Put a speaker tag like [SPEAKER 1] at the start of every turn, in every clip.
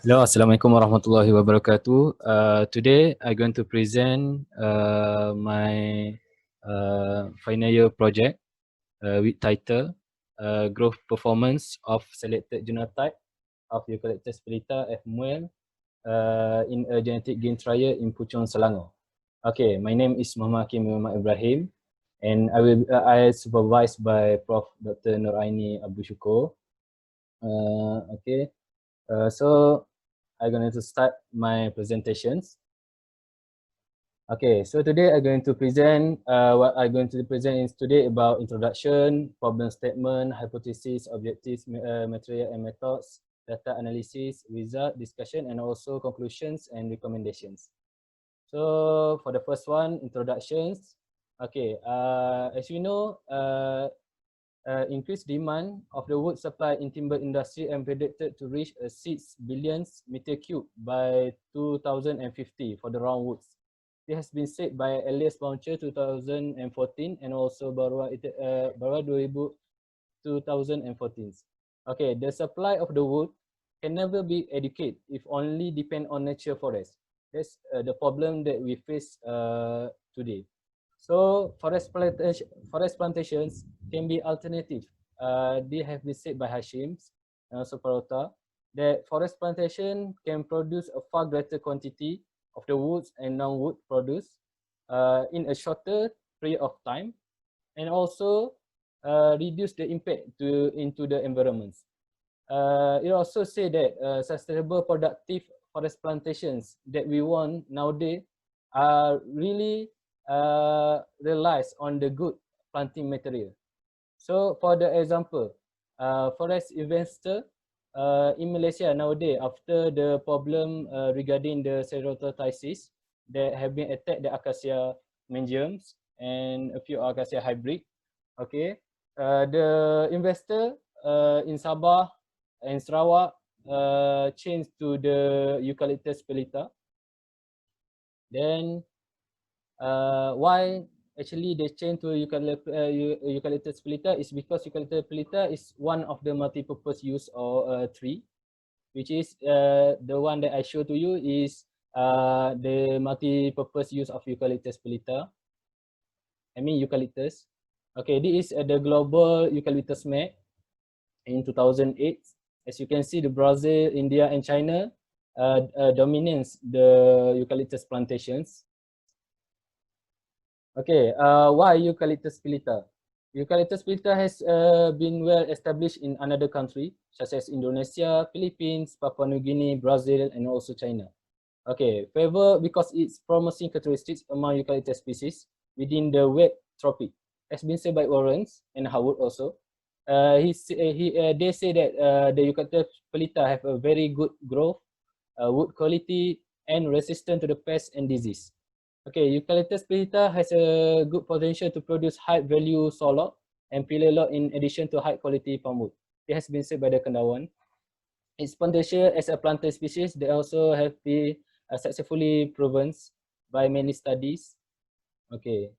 [SPEAKER 1] Hello, Assalamualaikum warahmatullahi wabarakatuh. Today I'm going to present my final year project with title Growth Performance of Selected Genotype of Eucalyptus pellita F. Muell in a genetic gain trial in Puchong, Selangor. Okay, my name is Hakeem Ibrahim, and I supervised by Prof. Dr. Nuraini Abdul Syukur. So I'm going to start my presentations. Okay, so today I'm going to present what I'm going to present is today about introduction, problem statement, hypothesis, objectives, material and methods, data analysis, result, discussion, and also conclusions and recommendations. So for the first one, introductions. Okay, as you know, increased demand of the wood supply in timber industry and predicted to reach 6 billion meter cube by 2050 for the round woods. It has been said by Elias Bouncer 2014 and also Barua 2014. Okay, the supply of the wood can never be adequate if only depend on nature forest. That's the problem that we face today. So forest plantations can be alternative. They have been said by Hakeem and also Parota that forest plantation can produce a far greater quantity of the woods and non-wood produce in a shorter period of time, and also reduce the impact into the environments. It also say that sustainable productive forest plantations that we want nowadays are really relies on the good planting material. So for the example, forest investor in Malaysia nowadays, after the problem regarding the ceratothysis that have been attacked the acacia mengiums and a few acacia hybrid, okay, the investor in Sabah and Sarawak changed to the Eucalyptus pellita. Then why actually they change to Eucalyptus pellita is because Eucalyptus pellita is one of the multi-purpose use or tree, which is the one that I show to you is the multi-purpose use of Eucalyptus pellita. I mean eucalyptus. Okay, this is the global eucalyptus map in 2008. As you can see, the Brazil, India, and China dominates the eucalyptus plantations. Okay, why Eucalyptus pellita? Eucalyptus pellita has been well established in another country, such as Indonesia, Philippines, Papua New Guinea, Brazil, and also China. Okay, favor because its promising characteristics among eucalyptus species within the wet tropic, has been said by Lawrence and Howard also. They say that the Eucalyptus pellita have a very good growth, wood quality, and resistant to the pests and disease. Okay, Eucalyptus pellita has a good potential to produce high value sawlog and pillar log in addition to high quality palm wood. It has been said by the Kendawan. Its potential as a planter species, they also have been successfully proven by many studies. Okay,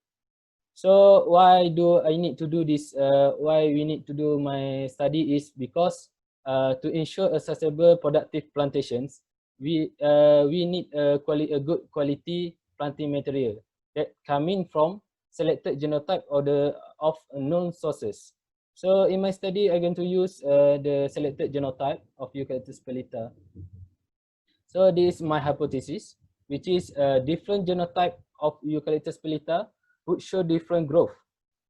[SPEAKER 1] so why do I need to do this? Why we need to do my study is because to ensure a sustainable productive plantations, we need a good quality planting material that coming from selected genotype or of known sources. So in my study, I'm going to use the selected genotype of Eucalyptus pellita. So this is my hypothesis, which is a different genotype of Eucalyptus pellita would show different growth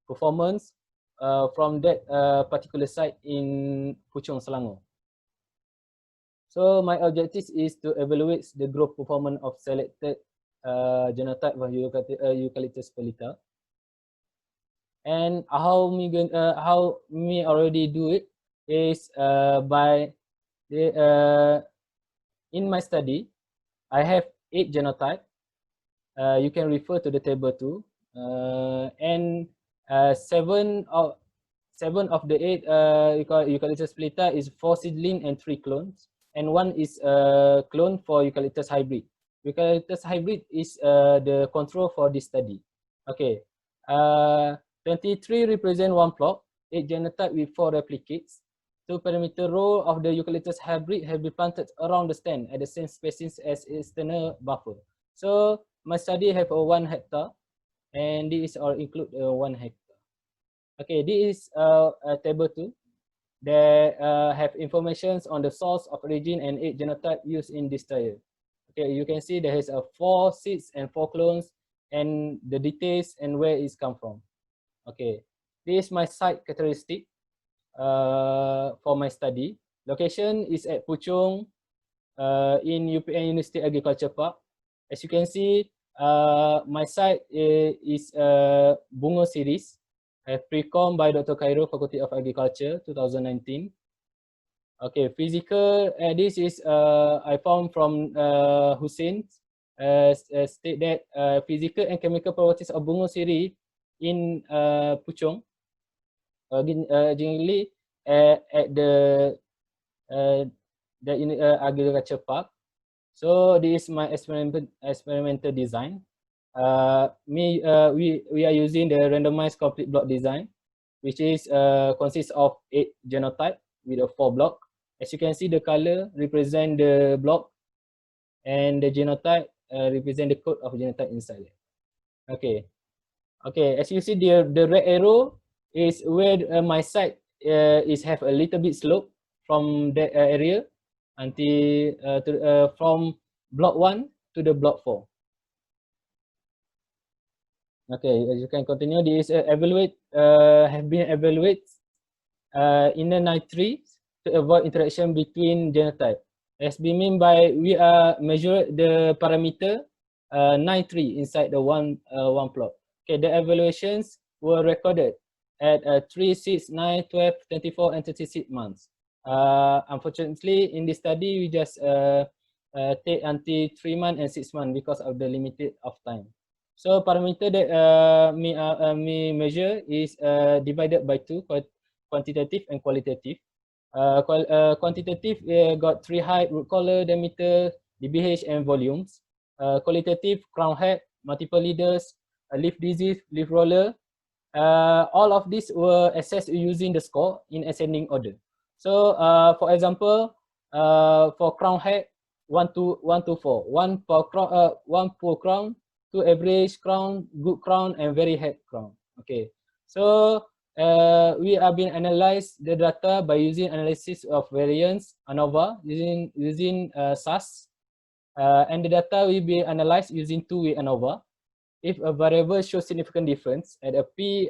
[SPEAKER 1] performance from that particular site in Puchong, Selangor. So my objective is to evaluate the growth performance of selected genotype of Eucalyptus pellita. And how me already do it is by in my study, I have 8 genotype. You can refer to the table 2, and 7 of the 8 Eucalyptus pellita is 4 seedling and 3 clones, and 1 is a clone for Eucalyptus hybrid. Eucalyptus hybrid is the control for this study. Okay, 23 represent 1 plot, 8 genotype with 4 replicates, 2 perimeter row of the Eucalyptus hybrid have been planted around the stand at the same spacing as external buffer. So my study have a 1 hectare, and this all include 1 hectare. Okay, this is table 2 that have informations on the source of origin and 8 genotype used in this trial. Okay, you can see there is 4 seeds and 4 clones, and the details and where it's come from. Okay, this is my site characteristic for my study. Location is at Puchong in UPN University Agriculture Park. As you can see, my site is Bunga series, pre-com by Dr. Cairo, Faculty of Agriculture, 2019. Okay, physical, this is I found from Hussein, state that physical and chemical properties of Bunga series in Puchong, generally at the agriculture park. So this is my experimental design. We are using the randomized complete block design, which is consists of 8 genotype with a 4 block. As you can see, the color represent the block, and the genotype represent the code of genotype inside it. Okay. Okay, as you see, the red arrow is where my site is have a little bit slope from that area until from block 1 to the block 4. Okay, as you can continue, this have been evaluated in the nitrate to avoid interaction between genotype. As we mean by we are measure the parameter 93 inside the one plot. Okay, the evaluations were recorded at 3, 6, 9, 12, 24, and 36 months. Unfortunately, in this study, we just take until 3 months and 6 months because of the limited of time. So parameter that me measure is divided by 2, quantitative and qualitative. Quantitative got tree height, root color, diameter, DBH, and volumes. Qualitative, crown head, multiple leaders, leaf disease, leaf roller. All of these were assessed using the score in ascending order. So, for example, for crown head, 1 to 4, 1 poor crown, 2 average crown, good crown, and very head crown. Okay, so we have been analyzed the data by using analysis of variance ANOVA using SAS, and the data will be analyzed using two-way ANOVA. If a variable shows significant difference at a p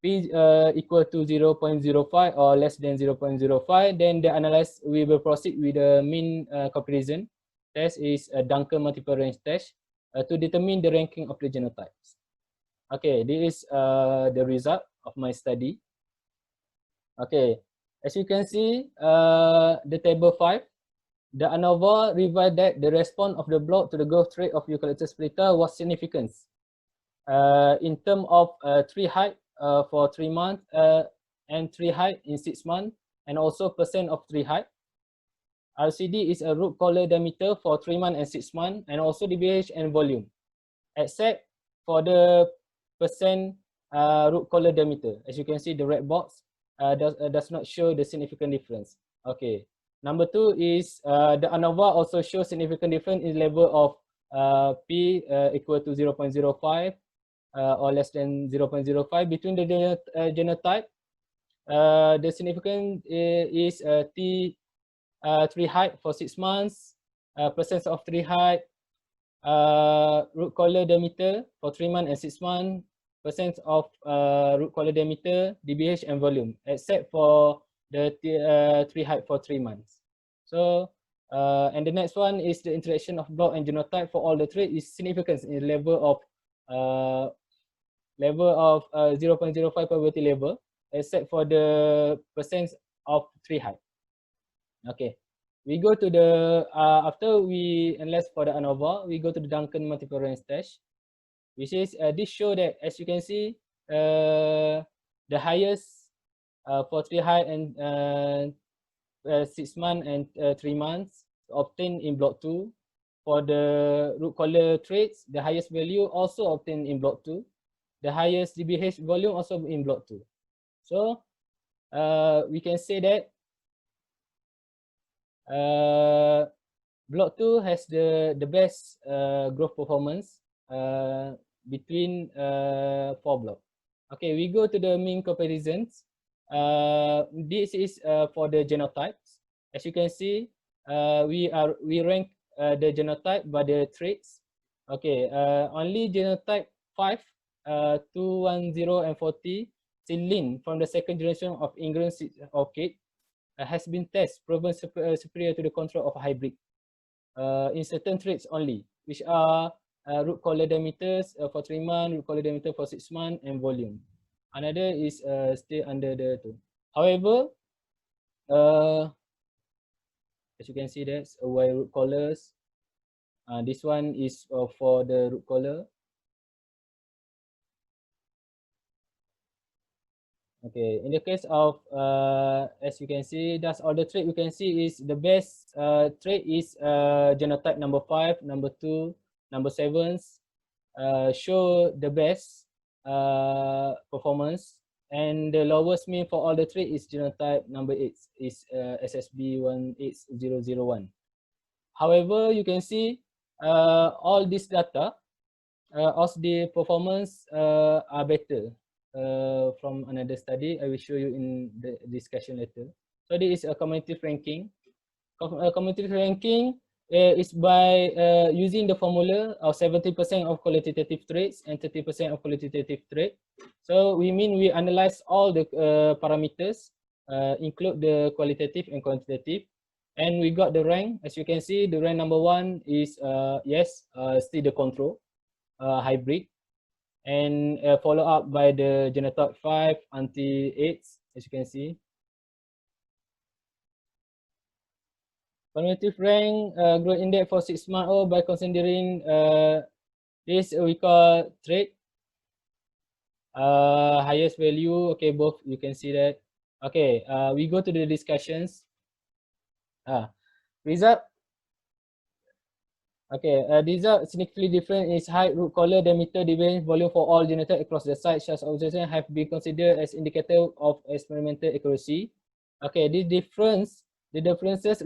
[SPEAKER 1] equal to 0.05 or less than 0.05, then the analysis we will proceed with the mean comparison test is a Duncan multiple range test to determine the ranking of the genotypes. Okay, this is the result of my study. Okay, as you can see, the table 5, the ANOVA revealed that the response of the block to the growth rate of Eucalyptus pellita was significant in terms of tree height for 3 months and tree height in 6 months, and also percent of tree height. RCD is a root collar diameter for 3 months and 6 months, and also DBH and volume, except for the percent root collar diameter. As you can see, the red box does not show the significant difference. Okay. Number 2 is the ANOVA also shows significant difference in level of P equal to 0.05 or less than 0.05 between the genotype. The significance is tree height for 6 months, percent of tree height, root collar diameter for 3 months and 6 months, percent of root collar diameter, DBH, and volume, except for the tree height for 3 months. So, and the next one is the interaction of block and genotype for all the traits is significant in level of 0.05 probability level, except for the percent of tree height. Okay, we go to the after we analyze for the ANOVA, we go to the Duncan multiple range test, which is this show that, as you can see, the highest for tree height and 6 months and 3 months obtained in block 2. For the root collar traits, the highest value also obtained in block 2. The highest DBH volume also in block 2. So we can say that block 2 has the best growth performance between 4 blocks. Okay, we go to the mean comparisons. This is for the genotypes. As you can see, we rank the genotype by the traits. Okay, only genotype 5, 210 and 40 seedling from the second generation of England orchid has been proven superior to the control of hybrid in certain traits only, which are root collar diameters for 3 months, root collar diameter for 6 months, and volume. Another is still under the 2. However, as you can see, that's away root collars. This one is for the root collar. Okay, in the case of as you can see, that's all the trait you can see is the best trait is genotype number 5, number 2, number 7 show the best performance, and the lowest mean for all the trait is genotype number 8 is SSB 18001. However, you can see all this data of the performance are better from another study. I will show you in the discussion later. So this is a cumulative ranking. Cumulative ranking is by using the formula of 70% of qualitative traits and 30% of qualitative trait. So we analyze all the parameters, include the qualitative and quantitative, and we got the rank. As you can see, the rank number 1 is still the control hybrid, and follow up by the genotype 5 until 8, as you can see. Cumulative rank growth index for 6 months old by considering this we call trait highest value. Okay, both you can see that. Okay, we go to the discussions. Result. Okay, result significantly different is height, root collar, diameter, deviation, volume for all genotypes across the site. Such observations have been considered as indicator of experimental accuracy. Okay, the differences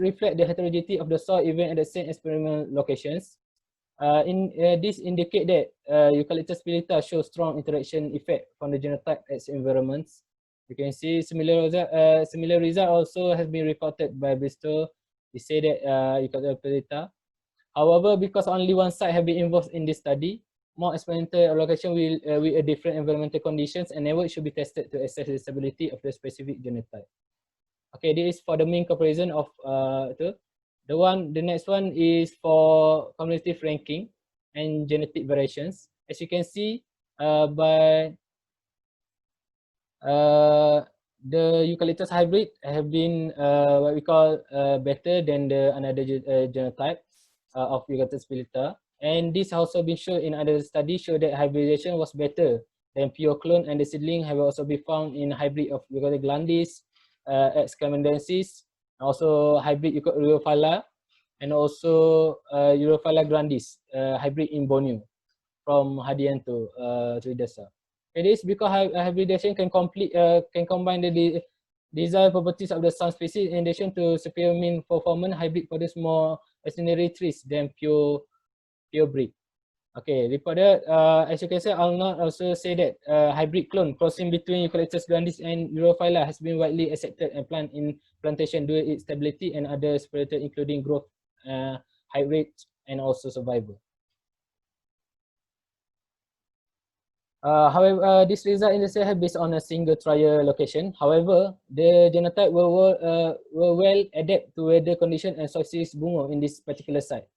[SPEAKER 1] reflect the heterogeneity of the soil even at the same experimental locations. This indicate that Eucalyptus pellita shows strong interaction effect from the genotype as environments. You can see similar result also has been reported by Bristol. They say that Eucalyptus pellita. However, because only one site have been involved in this study, more experimental allocation will with a different environmental conditions and network should be tested to assess the stability of the specific genotype. Okay, this is for the mean comparison of the next one is for cumulative ranking and genetic variations. As you can see, by the Eucalyptus hybrid have been what we call better than the another genotype of Eucalyptus pellita, and this also been shown in other studies show that hybridization was better than pure clone, and the seedling have also been found in hybrid of Eucalyptus glandis, X canadensis, also hybrid Europhylla, and also Europhylla grandis hybrid in Borneo from Hadianto to Desa. It is because hybridization can combine the desired properties of the some species in addition to superior mean performance. Hybrid produce more extraordinary trees than pure breed. Okay, reported as you can see, I'll not also say that hybrid clone crossing between Eucalyptus grandis and Europhylla has been widely accepted and planted in plantation due to its stability and other parameters including growth, height rate, and also survival. However, this result in the study is based on a single trial location. However, the genotype were well adapted to weather condition and soil bunga in this particular site.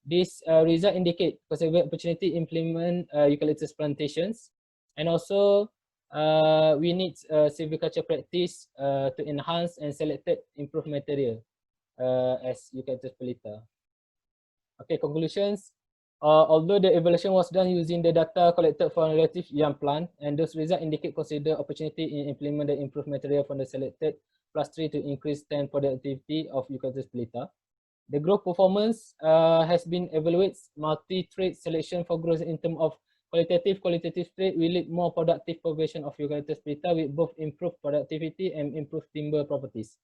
[SPEAKER 1] This result indicate possible opportunity to implement eucalyptus plantations, and also we need silviculture practice to enhance and selected improved material as Eucalyptus pellita. Okay, conclusions. Although the evaluation was done using the data collected from relative young plant, and those results indicate consider opportunity in implement the improved material from the selected +3 to increase 10 productivity of Eucalyptus pellita. The growth performance has been evaluated multi-trait selection for growth in terms of qualitative trait will lead more productive propagation of Eucalyptus pellita with both improved productivity and improved timber properties.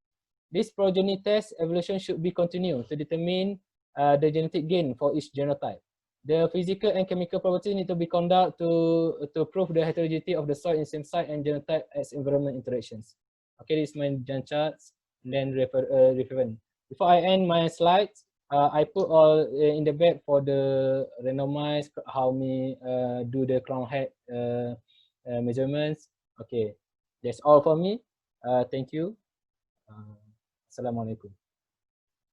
[SPEAKER 1] This progeny test evolution should be continued to determine the genetic gain for each genotype. The physical and chemical properties need to be conducted to prove the heterogeneity of the soil in same site and genotype as environment interactions. Okay, this is my Gantt charts and then reference. Before I end my slides, I put all in the back for the randomized how me do the crown head measurements. Okay, that's all for me. Thank you. Assalamualaikum.